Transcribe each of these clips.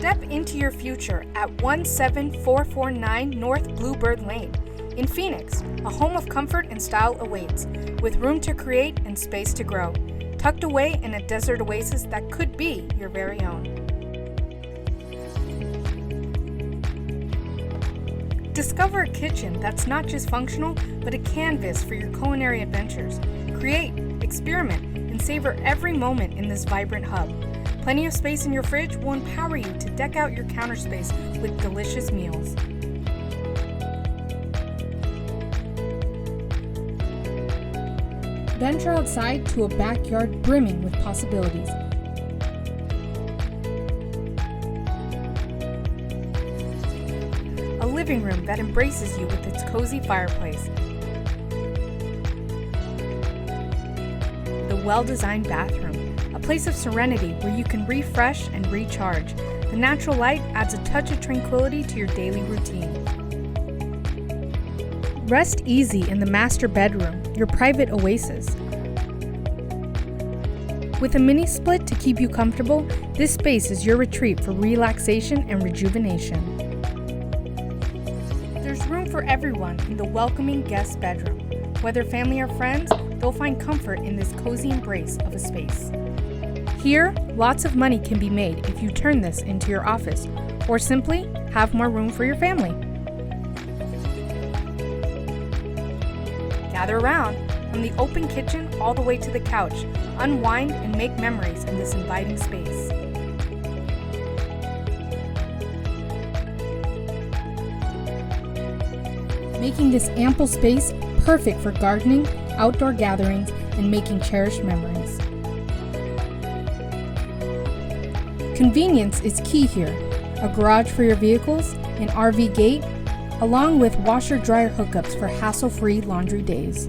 Step into your future at 17449 North Bluebird Lane. In Phoenix, a home of comfort and style awaits, with room to create and space to grow, tucked away in a desert oasis that could be your very own. Discover a kitchen that's not just functional, but a canvas for your culinary adventures. Create, experiment, and savor every moment in this vibrant hub. Plenty of space in your fridge will empower you to deck out your counter space with delicious meals. Venture outside to a backyard brimming with possibilities. A living room that embraces you with its cozy fireplace. The well-designed bathroom, a place of serenity where you can refresh and recharge. The natural light adds a touch of tranquility to your daily routine. Rest easy in the master bedroom, your private oasis. With a mini split to keep you comfortable, this space is your retreat for relaxation and rejuvenation. There's room for everyone in the welcoming guest bedroom. Whether family or friends, they'll find comfort in this cozy embrace of a space. Here, lots of money can be made if you turn this into your office, or simply have more room for your family. Gather around, from the open kitchen all the way to the couch, unwind and make memories in this inviting space. Making this ample space perfect for gardening, outdoor gatherings, and making cherished memories. Convenience is key here. A garage for your vehicles, an RV gate, along with washer-dryer hookups for hassle-free laundry days.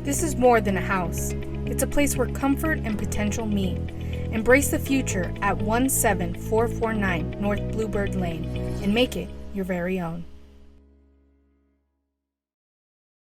This is more than a house. It's a place where comfort and potential meet. Embrace the future at 17449 North Bluebird Lane and make it your very own.